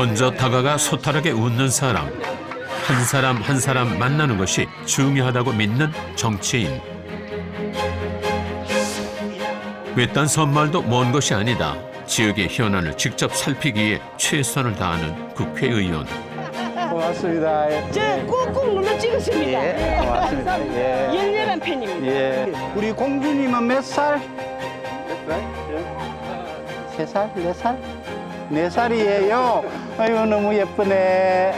먼저 다가가 소탈하게 웃는 사람, 한 사람 한 사람 만나는 것이 중요하다고 믿는 정치인. 외딴 선말도 먼 것이 아니다. 지역의 현안을 직접 살피기 위해 최선을 다하는 국회의원. 고맙습니다. 저 꾹꾹 눌러 찍었습니다. 예, 고맙습니다. 예. 열렬한 팬입니다. 예. 우리 공주님은 몇 살? 세 살? 네 살? 네 살이에요. 아이고 너무 예쁘네.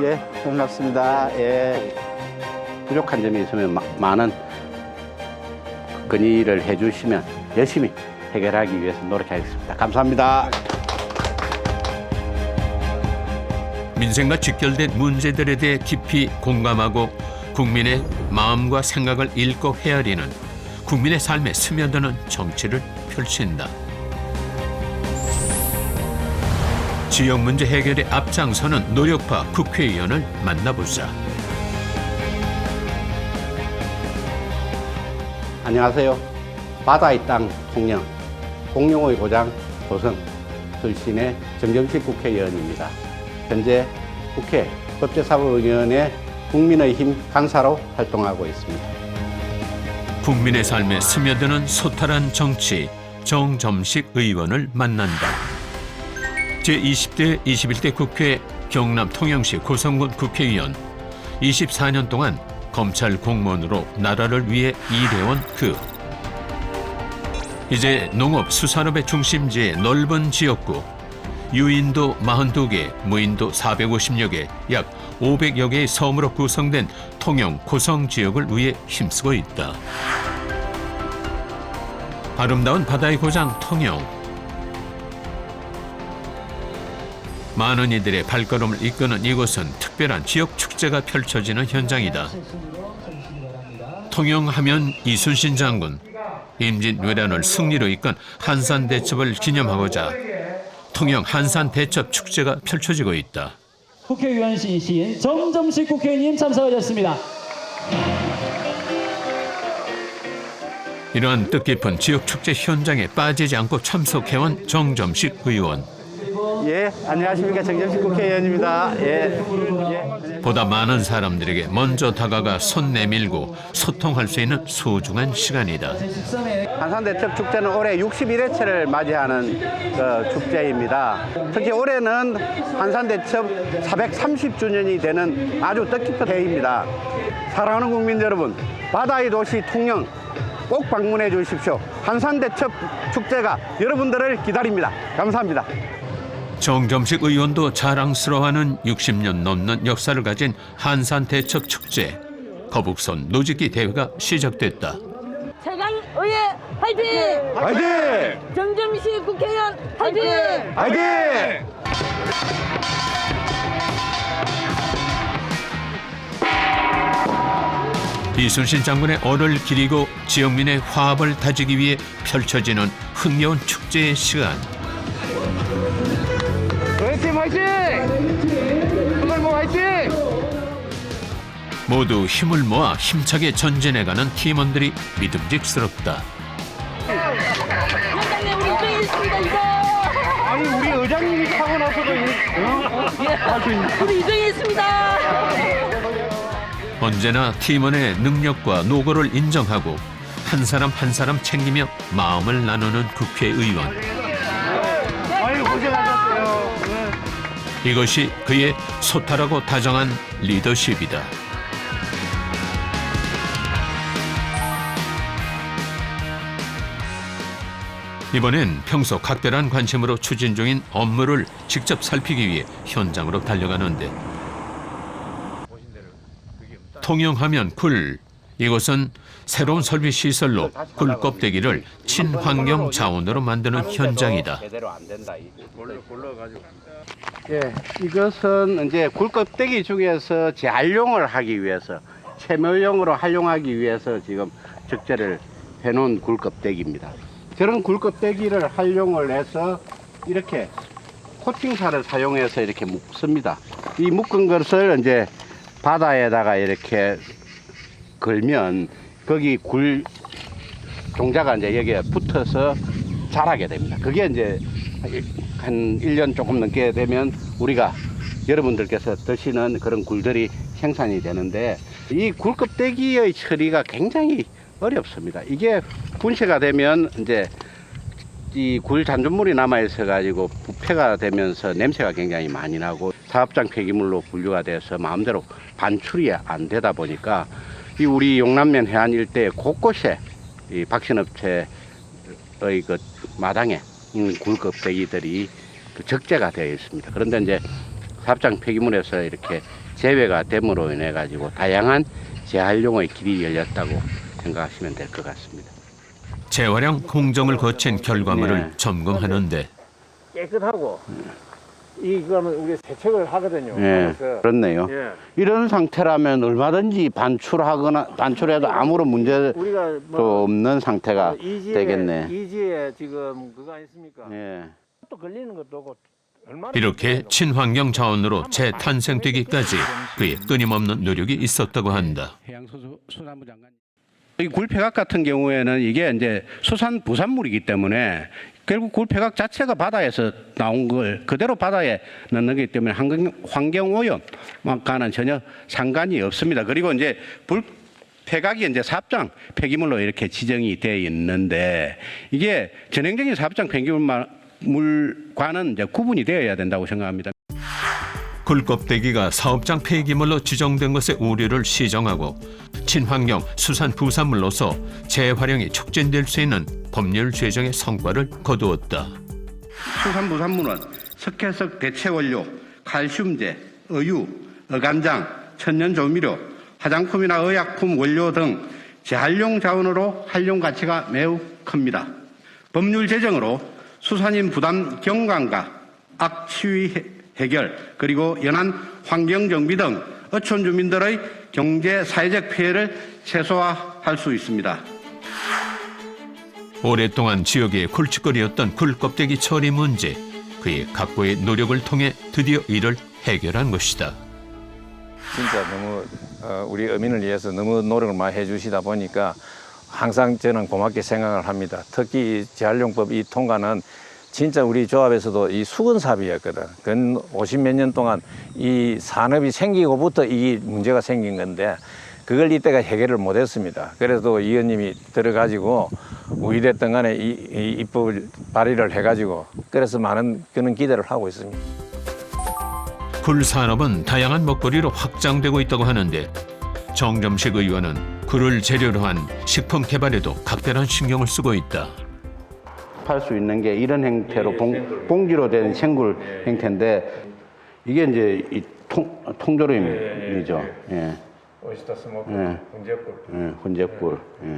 예, 반갑습니다. 예. 부족한 점이 있으면 많은 건의를 해주시면 열심히 해결하기 위해서 노력하겠습니다. 감사합니다. 민생과 직결된 문제들에 대해 깊이 공감하고 국민의 마음과 생각을 읽고 헤아리는 국민의 삶에 스며드는 정치를 펼친다. 지역 문제 해결에 앞장서는 노력파 국회의원을 만나보자. 안녕하세요. 바다의 땅 통영, 공룡의 고장 도성 출신의 정점식 국회의원입니다. 현재 국회 법제사법위원회 국민의힘 간사로 활동하고 있습니다. 국민의 삶에 스며드는 소탈한 정치, 정점식 의원을 만난다. 제20대, 21대 국회 경남 통영시 고성군 국회의원. 24년 동안 검찰 공무원으로 나라를 위해 일해온 그. 이제 농업, 수산업의 중심지의 넓은 지역구, 유인도 42개, 무인도 450여 개, 약 500여 개의 섬으로 구성된 통영 고성 지역을 위해 힘쓰고 있다. 아름다운 바다의 고장 통영. 많은 이들의 발걸음을 이끄는 이곳은 특별한 지역 축제가 펼쳐지는 현장이다. 통영하면 이순신 장군, 임진왜란을 승리로 이끈 한산대첩을 기념하고자 통영 한산대첩 축제가 펼쳐지고 있다. 국회의원이신 정점식 국회의원님 참석하셨습니다. 이러한 뜻깊은 지역축제 현장에 빠지지 않고 참석해온 정점식 의원. 예, 안녕하십니까. 정점식 국회의원입니다. 예. 예. 보다 많은 사람들에게 먼저 다가가 손 내밀고 소통할 수 있는 소중한 시간이다. 한산대첩 축제는 올해 61회째를 맞이하는 축제입니다. 특히 올해는 한산대첩 430주년이 되는 아주 뜻깊은 해입니다. 사랑하는 국민 여러분, 바다의 도시 통영 꼭 방문해 주십시오. 한산대첩 축제가 여러분들을 기다립니다. 감사합니다. 정점식 의원도 자랑스러워하는 60년 넘는 역사를 가진 한산대첩 축제. 거북선 노짓기 대회가 시작됐다. 최강의회 화이팅! 화이팅! 정점식 국회의원 화이팅! 화이팅! 이순신 장군의 얼을 기리고 지역민의 화합을 다지기 위해 펼쳐지는 흥겨운 축제의 시간. 화이팅! 화이팅! 한발모 화이팅! 모두 힘을 모아 힘차게 전진해가는 팀원들이 믿음직스럽다. 회장님 우리 이정했습니다 이거! 아니 우리 의장님이 타고 나서도 우리 이정했습니다! 언제나 팀원의 능력과 노고를 인정하고 한 사람 한 사람 챙기며 마음을 나누는 국회의원. 아유 고생하셨어요. 이것이 그의 소탈하고 다정한 리더십이다. 이번엔 평소 각별한 관심으로 추진 중인 업무를 직접 살피기 위해 현장으로 달려가는데, 통영하면 굴. 이곳은 새로운 설비 시설로 굴 껍데기를 친환경 자원으로 만드는 현장이다. 예, 이것은 이제 굴 껍데기 중에서 재활용을 하기 위해서 채묘용으로 활용하기 위해서 지금 적재를 해놓은 굴 껍데기입니다. 저런 굴 껍데기를 활용을 해서 이렇게 코팅사를 사용해서 이렇게 묶습니다. 이 묶은 것을 이제 바다에다가 이렇게 걸면 거기 굴 종자가 이제 여기에 붙어서 자라게 됩니다. 그게 이제 한 1년 조금 넘게 되면 우리가 여러분들께서 드시는 그런 굴들이 생산이 되는데 이 굴 껍데기의 처리가 굉장히 어렵습니다. 이게 분쇄가 되면 이제 이 굴 잔존물이 남아 있어 가지고 부패가 되면서 냄새가 굉장히 많이 나고 사업장 폐기물로 분류가 돼서 마음대로 반출이 안 되다 보니까 이 우리 용남면 해안 일대 곳곳에 이 박신업체의 그 마당에 굴 껍데기들이 적재가 되어 있습니다. 그런데 이제 사업장 폐기물에서 이렇게 제외가 됨으로 인해 가지고 다양한 재활용의 길이 열렸다고 생각하시면 될 것 같습니다. 재활용 공정을 거친 결과물을 네. 점검하는데 깨끗하고 이거는 우리 세척을 하거든요. 예, 그래서 그렇네요. 예. 이런 상태라면 얼마든지 반출해도 아무런 문제도 우리가 뭐 없는 상태가 이지에 되겠네. 이지에 지금 그거 아니습니까? 예. 또 걸리는 것도 없고 얼마나 이렇게 친환경 자원으로 재탄생되기까지 그의 끊임없는 노력이 있었다고 한다. 해양수산부 장관. 이 굴폐각 같은 경우에는 이게 이제 수산 부산물이기 때문에 결국 굴폐각 자체가 바다에서 나온 걸 그대로 바다에 넣는 거기 때문에 환경 오염과는 전혀 상관이 없습니다. 그리고 이제 폐각이 이제 사업장 폐기물로 이렇게 지정이 되어 있는데 이게 전형적인 사업장 폐기물과는 이제 구분이 되어야 된다고 생각합니다. 굴껍데기가 사업장 폐기물로 지정된 것의 우려를 시정하고 친환경 수산 부산물로서 재활용이 촉진될 수 있는 법률 제정의 성과를 거두었다. 수산 부산물은 석회석 대체 원료, 칼슘제, 어유, 어간장, 천연 조미료, 화장품이나 의약품 원료 등 재활용 자원으로 활용 가치가 매우 큽니다. 법률 제정으로 수산인 부담 경감과 악취 해결 그리고 연안 환경 정비 등 어촌 주민들의 경제 사회적 피해를 최소화할 수 있습니다. 오랫동안 지역의 골칫거리였던 굴껍데기 처리 문제, 그의 각고의 노력을 통해 드디어 이를 해결한 것이다. 진짜 너무 우리 어민을 위해서 너무 노력을 많이 해주시다 보니까 항상 저는 고맙게 생각을 합니다. 특히 이 재활용법 이 통과는 진짜 우리 조합에서도 이 수건 사업이었거든. 근 50몇 년 동안 이 산업이 생기고부터 이 문제가 생긴 건데 그걸 이때가 해결을 못했습니다. 그래도 이 의원님이 들어가지고 우이됐던 간에 이 입법을 발의를 해가지고 그래서 많은 그런 기대를 하고 있습니다. 굴 산업은 다양한 먹거리로 확장되고 있다고 하는데 정점식 의원은 굴을 재료로 한 식품 개발에도 각별한 신경을 쓰고 있다. 팔 수 있는 게 이런 형태로 봉지로 된 생굴 형태인데 이게 이제 이 통조림이죠. 예. 오이스터 스모크, 예. 훈제꿀. 예, 혼제꿀. 예.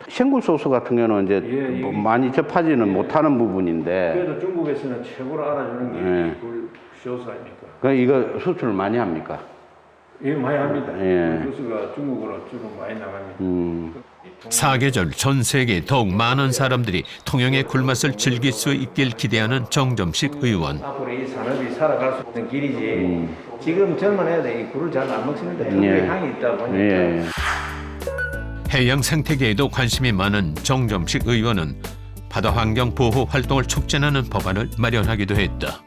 생굴 소스 같은 경우는 이제 뭐 많이 접하지는 못하는 부분인데 그래도 중국에서는 최고로 알아주는 게 예. 굴 쇼스 아닙니까? 그 이거 수출을 많이 합니까? 예, 많이 합니다. 예. 굴 쇼스가 중국으로 주로 많이 나갑니다. 사계절 전 세계 더욱 많은 사람들이 통영의 굴맛을 즐길 수 있길 기대하는 정점식 의원. 앞으로 이 산업이 살아갈 수 있는 길이지. 지금 젊은 애들 이 굴을 잘 안 먹습니다. 특유의 향이 있다 보니까. 예. 해양 생태계에도 관심이 많은 정점식 의원은 바다 환경 보호 활동을 촉진하는 법안을 마련하기도 했다.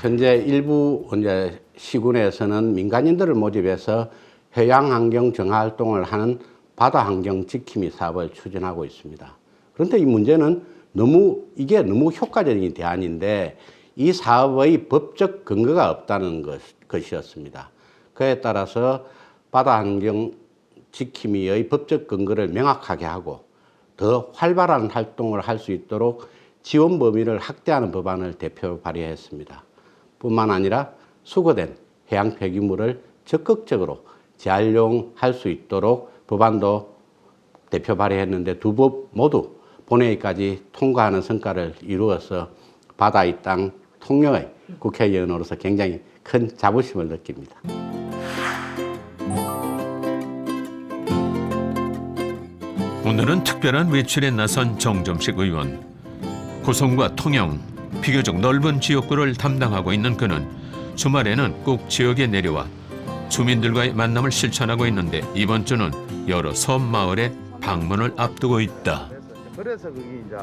현재 일부 이제 시군에서는 민간인들을 모집해서 해양 환경 정화 활동을 하는 바다 환경 지킴이 사업을 추진하고 있습니다. 그런데 이 문제는 이게 너무 효과적인 대안인데 이 사업의 법적 근거가 없다는 것이었습니다. 그에 따라서 바다 환경 지킴이의 법적 근거를 명확하게 하고 더 활발한 활동을 할 수 있도록 지원 범위를 확대하는 법안을 대표 발의했습니다. 뿐만 아니라 수거된 해양 폐기물을 적극적으로 재활용할 수 있도록 법안도 대표 발의했는데 두 법 모두 본회의까지 통과하는 성과를 이루어서 바다의 땅 통영의 국회의원으로서 굉장히 큰 자부심을 느낍니다. 오늘은 특별한 외출에 나선 정점식 의원. 고성과 통영, 비교적 넓은 지역구를 담당하고 있는 그는 주말에는 꼭 지역에 내려와 주민들과의 만남을 실천하고 있는데 이번 주는 여러 섬 마을에 방문을 앞두고 있다. 그래서 그게 이제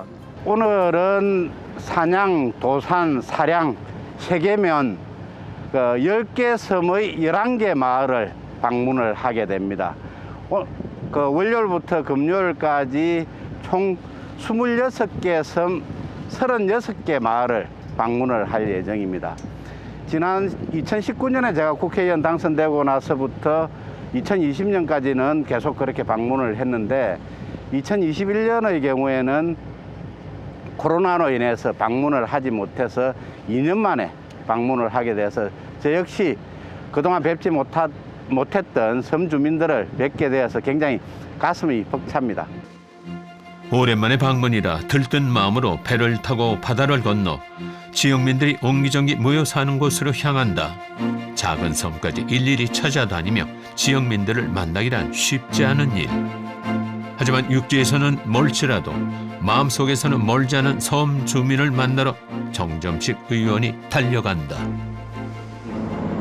오늘은 산양, 도산, 사량, 세계면 그 10개 섬의 11개 마을을 방문을 하게 됩니다. 그 월요일부터 금요일까지 총 26개 섬 36개 마을을 방문을 할 예정입니다. 지난 2019년에 제가 국회의원 당선되고 나서부터 2020년까지는 계속 그렇게 방문을 했는데 2021년의 경우에는 코로나로 인해서 방문을 하지 못해서 2년 만에 방문을 하게 돼서 저 역시 그동안 뵙지 못했던 섬 주민들을 뵙게 되어서 굉장히 가슴이 벅찹니다. 오랜만에 방문이라 들뜬 마음으로 배를 타고 바다를 건너 지역민들이 옹기종기 모여 사는 곳으로 향한다. 작은 섬까지 일일이 찾아다니며 지역민들을 만나기란 쉽지 않은 일. 하지만 육지에서는 멀지라도 마음속에서는 멀지 않은 섬 주민을 만나러 정점식 의원이 달려간다.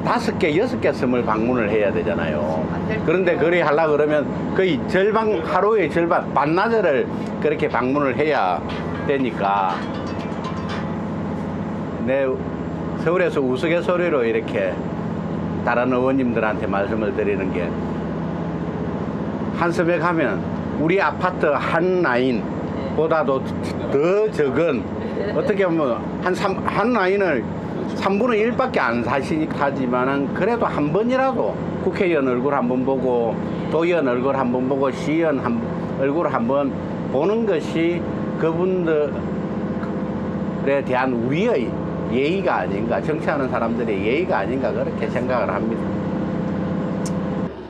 5개, 6개 섬을 방문을 해야 되잖아요. 그런데 그리 하려고 그러면 거의 절반, 하루의 절반, 반나절을 그렇게 방문을 해야 되니까 내 서울에서 우스갯소리로 이렇게 다른 의원님들한테 말씀을 드리는 게 한 섬에 가면 우리 아파트 한 라인보다도 더 적은 어떻게 보면 한 라인을 3분의 1밖에 안 사시니까지만은 그래도 한 번이라도 국회의원 얼굴 한번 보고 도의원 얼굴 한번 보고 시의원 얼굴 한번 보는 것이 그분들에 대한 우리의 예의가 아닌가, 정치하는 사람들의 예의가 아닌가 그렇게 생각을 합니다.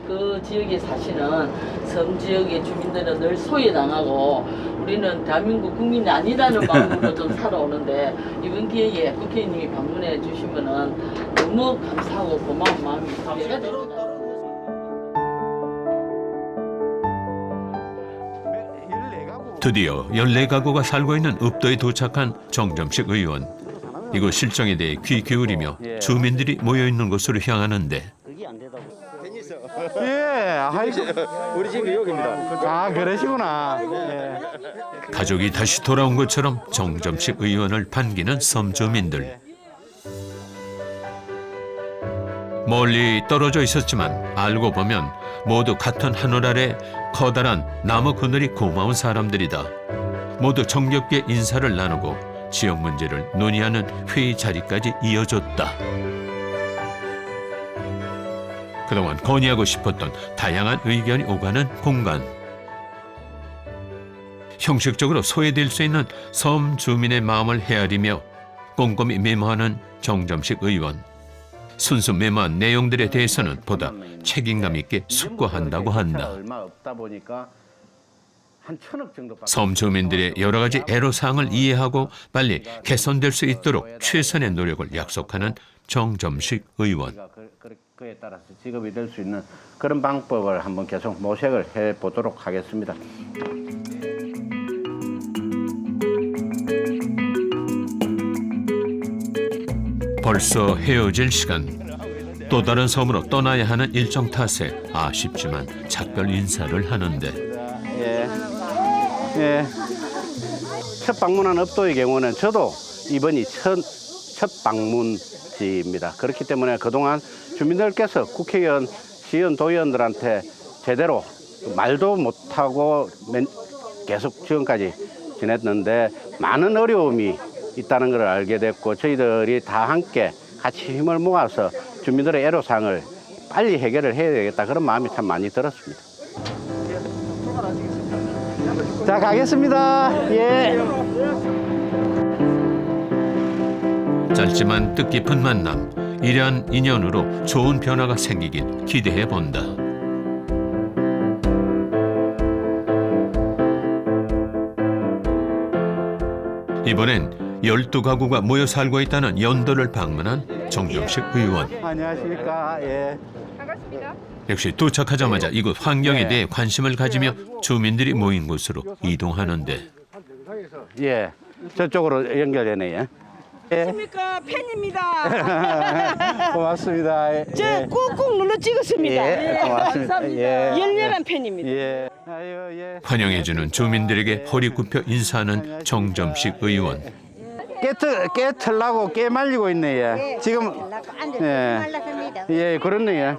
그 지역에 사시는 섬 지역의 주민들은 늘 소외당하고 우리는 대한민국 국민이 아니라는 마음으로 좀 살아오는데 이번 기회에 국회의원님이 방문해 주시면은 너무 감사하고 고마운 마음이 이해가 됩니다. 드디어 14가구가 살고 있는 읍도에 도착한 정점식 의원. 이곳 실정에 대해 귀 기울이며 주민들이 모여있는 곳으로 향하는데 예, 아이고. 우리 집이 여기입니다. 아, 그러시구나. 예. 가족이 다시 돌아온 것처럼 정점식 의원을 반기는 섬 주민들. 멀리 떨어져 있었지만 알고 보면 모두 같은 하늘 아래 커다란 나무 그늘이 고마운 사람들이다. 모두 정겹게 인사를 나누고 지역 문제를 논의하는 회의 자리까지 이어졌다. 그동안 건의하고 싶었던 다양한 의견이 오가는 공간. 형식적으로 소외될 수 있는 섬 주민의 마음을 헤아리며 꼼꼼히 메모하는 정점식 의원. 순수 메모한 내용들에 대해서는 보다 책임감 있게 숙고한다고 한다. 얼마 없다 보니까 한 1,000억 정도. 섬 주민들의 여러 가지 애로사항을 이해하고 빨리 개선될 수 있도록 최선의 노력을 약속하는 정점식 의원. 그에 따라서 지급이 될 수 있는 그런 방법을 한번 계속 모색을 해보도록 하겠습니다. 벌써 헤어질 시간. 또 다른 섬으로 떠나야 하는 일정 탓에 아쉽지만 작별 인사를 하는데 예. 첫 방문한 읍도의 경우는 저도 이번이 첫 방문지입니다. 그렇기 때문에 그동안 주민들께서 국회의원, 시의원, 도의원들한테 제대로 말도 못하고 계속 지금까지 지냈는데 많은 어려움이 있다는 걸 알게 됐고 저희들이 다 함께 같이 힘을 모아서 주민들의 애로사항을 빨리 해결을 해야 되겠다 그런 마음이 참 많이 들었습니다. 자, 가겠습니다. 예. 짧지만 뜻깊은 만남, 이러한 인연으로 좋은 변화가 생기길 기대해 본다. 이번엔 12가구가 모여 살고 있다는 연도를 방문한 정점식 의원. 안녕하십니까. 예. 역시 도착하자마자 이곳 환경에 대해 관심을 가지며 주민들이 모인 곳으로 이동하는데 예. 저쪽으로 연결되네요. 안녕하십니까 팬입니다. 고맙습니다. 저 꾹꾹 눌러 찍었습니다. 예, 고맙습니다. 예. 열렬한 팬입니다. 예. 아유, 예. 환영해주는 주민들에게 허리 굽혀 인사하는 정점식 의원. 깨틀라고 깨 말리고 있네. 예. 지금 예, 그렇네. 예.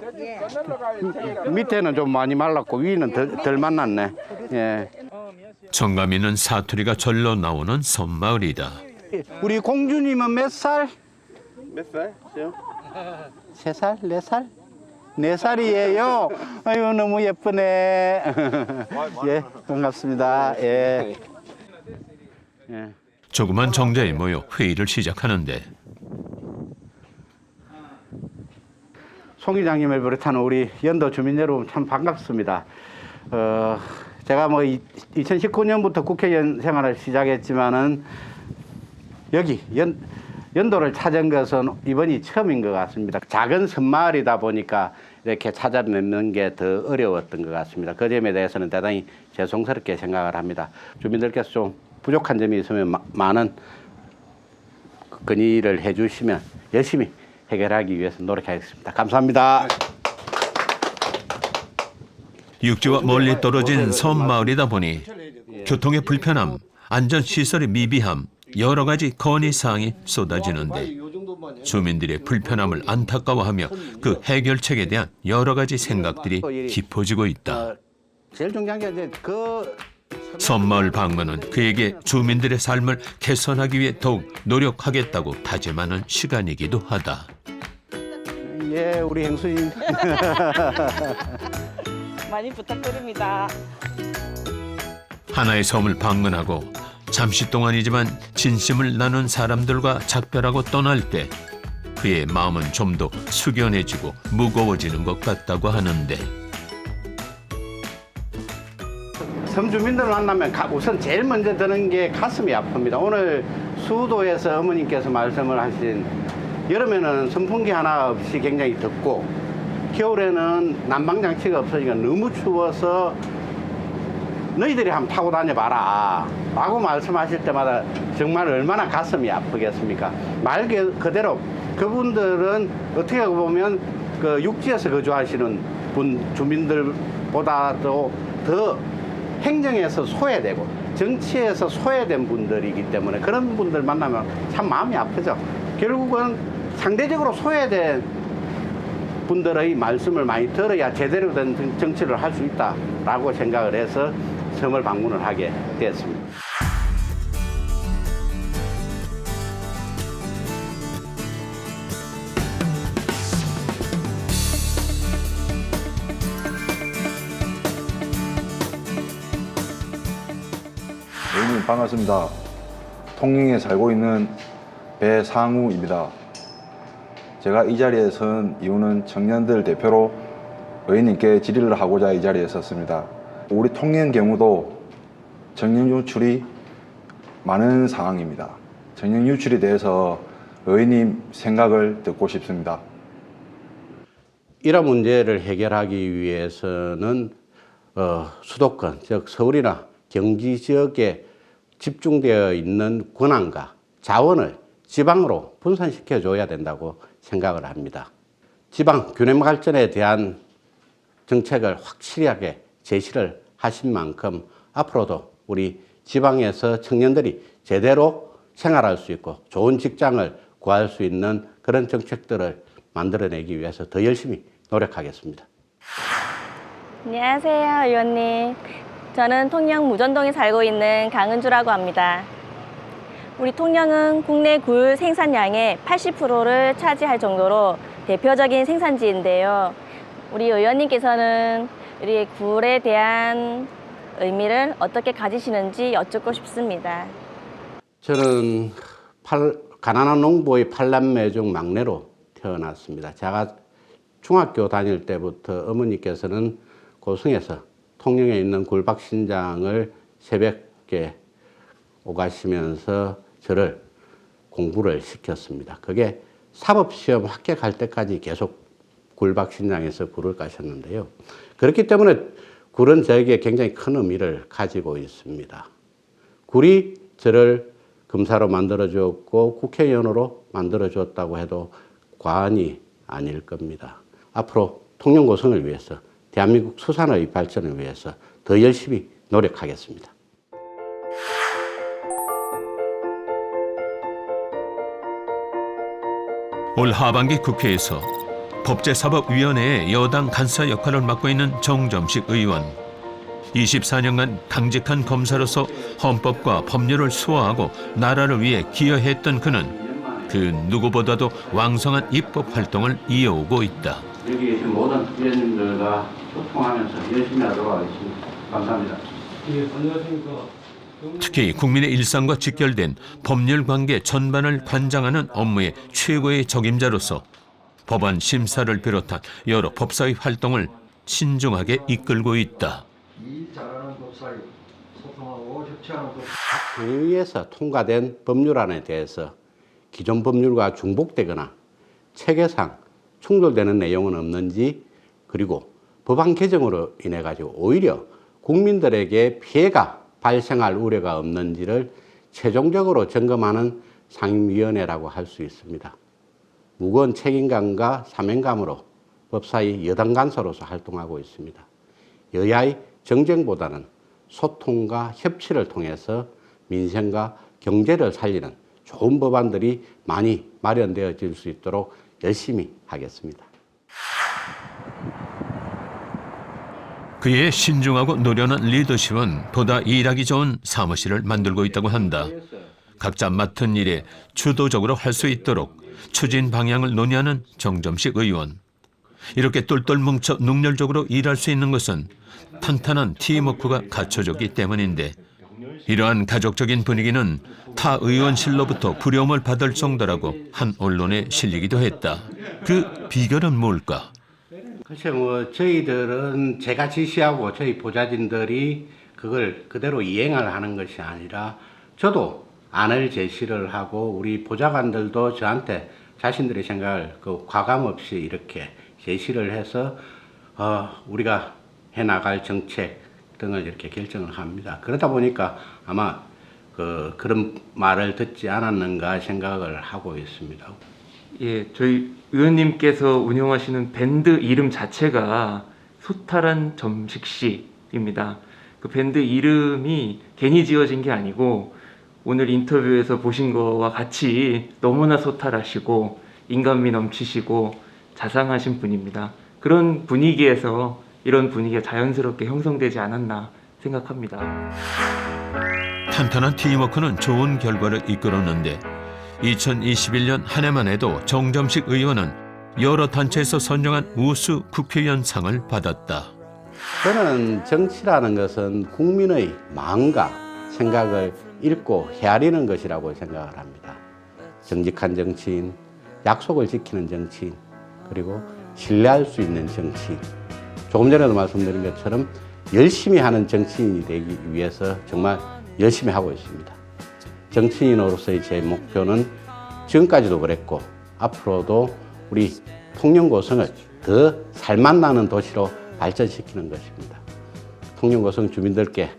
밑에는 좀 많이 말랐고 위는 덜 말랐네. 예. 정감 있는 사투리가 절로 나오는 섬마을이다. 우리 공주님은 몇 살? 몇 살? 3살? 4살? 4살이에요. 아유 너무 예쁘네. 예, 반갑습니다. 예. 예. 조그만 정자에 모여 회의를 시작하는데 송 이장님을 비롯한 우리 연도 주민 여러분 참 반갑습니다. 제가 뭐 2019년부터 국회의원 생활을 시작했지만은 여기 연도를 찾은 것은 이번이 처음인 것 같습니다. 작은 섬마을이다 보니까 이렇게 찾아뵙는 게 더 어려웠던 것 같습니다. 그 점에 대해서는 대단히 죄송스럽게 생각을 합니다. 주민들께서 좀 부족한 점이 있으면 많은 건의를 해주시면 열심히 해결하기 위해서 노력하겠습니다. 감사합니다. 육지와 멀리 떨어진 섬마을이다 보니 교통의 불편함, 안전시설의 미비함, 여러 가지 건의사항이 쏟아지는데 주민들의 불편함을 안타까워하며 그 해결책에 대한 여러 가지 생각들이 깊어지고 있다. 제일 중요한 게 이제 섬마을 방문은 그에게 주민들의 삶을 개선하기 위해 더욱 노력하겠다고 다짐하는 시간이기도 하다. 예, 우리 행수님. 많이 부탁드립니다. 하나의 섬을 방문하고 잠시 동안이지만 진심을 나눈 사람들과 작별하고 떠날 때 그의 마음은 좀 더 숙연해지고 무거워지는 것 같다고 하는데 섬 주민들 만나면 우선 제일 먼저 드는 게 가슴이 아픕니다. 오늘 수도에서 어머님께서 말씀을 하신 여름에는 선풍기 하나 없이 굉장히 덥고 겨울에는 난방장치가 없으니까 너무 추워서 너희들이 한번 타고 다녀봐라 라고 말씀하실 때마다 정말 얼마나 가슴이 아프겠습니까? 말 그대로 그분들은 어떻게 보면 그 육지에서 거주하시는 주민들보다도 더 행정에서 소외되고 정치에서 소외된 분들이기 때문에 그런 분들 만나면 참 마음이 아프죠. 결국은 상대적으로 소외된 분들의 말씀을 많이 들어야 제대로 된 정치를 할 수 있다라고 생각을 해서 섬을 방문을 하게 되었습니다. 의원님 반갑습니다. 통영에 살고 있는 배상우입니다. 제가 이 자리에 선 이유는 청년들 대표로 의원님께 질의를 하고자 이 자리에 섰습니다. 우리 통영 경우도 청년 유출이 많은 상황입니다. 청년 유출에 대해서 의원님 생각을 듣고 싶습니다. 이런 문제를 해결하기 위해서는 수도권, 즉 서울이나 경기 지역에 집중되어 있는 권한과 자원을 지방으로 분산시켜 줘야 된다고 생각을 합니다. 지방 균형 발전에 대한 정책을 확실하게 제시를 하신 만큼 앞으로도 우리 지방에서 청년들이 제대로 생활할 수 있고 좋은 직장을 구할 수 있는 그런 정책들을 만들어내기 위해서 더 열심히 노력하겠습니다. 안녕하세요, 의원님. 저는 통영 무전동에 살고 있는 강은주라고 합니다. 우리 통영은 국내 굴 생산량의 80%를 차지할 정도로 대표적인 생산지인데요. 우리 의원님께서는 우리 굴에 대한 의미를 어떻게 가지시는지 여쭙고 싶습니다. 저는 가난한 농부의 8남매 중 막내로 태어났습니다. 제가 중학교 다닐 때부터 어머니께서는 고성에서 통영에 있는 굴박신장을 새벽에 오가시면서 저를 공부를 시켰습니다. 그게 사법시험 합격할 때까지 계속 굴박신장에서 굴을 까셨는데요. 그렇기 때문에 굴은 저에게 굉장히 큰 의미를 가지고 있습니다. 굴이 저를 검사로 만들어줬고 국회의원으로 만들어줬다고 해도 과언이 아닐 겁니다. 앞으로 통영고성을 위해서 대한민국 수산의 발전을 위해서 더 열심히 노력하겠습니다. 올 하반기 국회에서 법제사법위원회의 여당 간사 역할을 맡고 있는 정점식 의원. 24년간 강직한 검사로서 헌법과 법률을 수호하고 나라를 위해 기여했던 그는 그 누구보다도 왕성한 입법 활동을 이어오고 있다. 여기 계신 모든 의원님들과 소통하면서 열심히 하도록 하겠습니다. 감사합니다. 특히 국민의 일상과 직결된 법률 관계 전반을 관장하는 업무의 최고의 적임자로서 법안 심사를 비롯한 여러 법사위 활동을 신중하게 이끌고 있다. 상임위에서 통과된 법률안에 대해서 기존 법률과 중복되거나 체계상 충돌되는 내용은 없는지, 그리고 법안 개정으로 인해 가지고 오히려 국민들에게 피해가 발생할 우려가 없는지를 최종적으로 점검하는 상임위원회라고 할 수 있습니다. 무거운 책임감과 사명감으로 법사위 여당 간사로서 활동하고 있습니다. 여야의 정쟁보다는 소통과 협치를 통해서 민생과 경제를 살리는 좋은 법안들이 많이 마련되어질 수 있도록 열심히 하겠습니다. 그의 신중하고 노련한 리더십은 보다 일하기 좋은 사무실을 만들고 있다고 한다. 각자 맡은 일에 주도적으로 할 수 있도록 추진 방향을 논의하는 정점식 의원. 이렇게 똘똘 뭉쳐 능률적으로 일할 수 있는 것은 탄탄한 팀워크가 갖춰졌기 때문인데, 이러한 가족적인 분위기는 타 의원실로부터 부려움을 받을 정도라고 한 언론에 실리기도 했다. 그 비결은 뭘까? 글쎄 저희들은 제가 지시하고 저희 보좌진들이 그걸 그대로 이행을 하는 것이 아니라 저도 안을 제시를 하고 우리 보좌관들도 저한테 자신들의 생각을 과감 없이 이렇게 제시를 해서 우리가 해나갈 정책 등을 이렇게 결정을 합니다. 그러다 보니까 아마 그런 말을 듣지 않았는가 생각을 하고 있습니다. 예, 저희 의원님께서 운영하시는 밴드 이름 자체가 소탈한 점식 씨입니다. 그 밴드 이름이 괜히 지어진 게 아니고 오늘 인터뷰에서 보신 거와 같이 너무나 소탈하시고 인간미 넘치시고 자상하신 분입니다. 그런 분위기에서 이런 분위기가 자연스럽게 형성되지 않았나 생각합니다. 탄탄한 팀워크는 좋은 결과를 이끌었는데 2021년 한 해만 해도 정점식 의원은 여러 단체에서 선정한 우수 국회의원상을 받았다. 저는 정치라는 것은 국민의 마음과 생각을 읽고 헤아리는 것이라고 생각을 합니다. 정직한 정치인, 약속을 지키는 정치인, 그리고 신뢰할 수 있는 정치인. 조금 전에도 말씀드린 것처럼 열심히 하는 정치인이 되기 위해서 정말 열심히 하고 있습니다. 정치인으로서의 제 목표는 지금까지도 그랬고 앞으로도 우리 통영고성을 더 살맛나는 도시로 발전시키는 것입니다. 통영고성 주민들께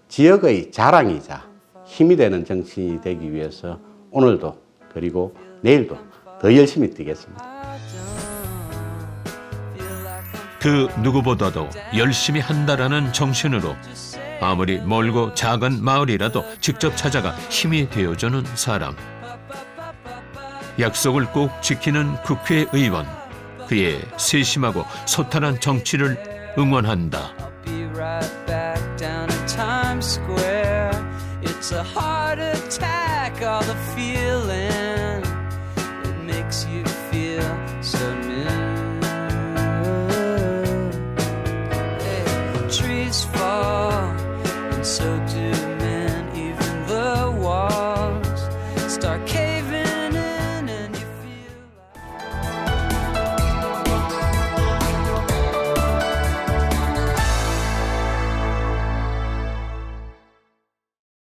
지역의 자랑이자 힘이 되는 정치인이 되기 위해서 오늘도 그리고 내일도 더 열심히 뛰겠습니다. 그 누구보다도 열심히 한다라는 정신으로 아무리 멀고 작은 마을이라도 직접 찾아가 힘이 되어주는 사람. 약속을 꼭 지키는 국회의원. 그의 세심하고 소탈한 정치를 응원한다. Trees fall, and so do men, even the walls start caving.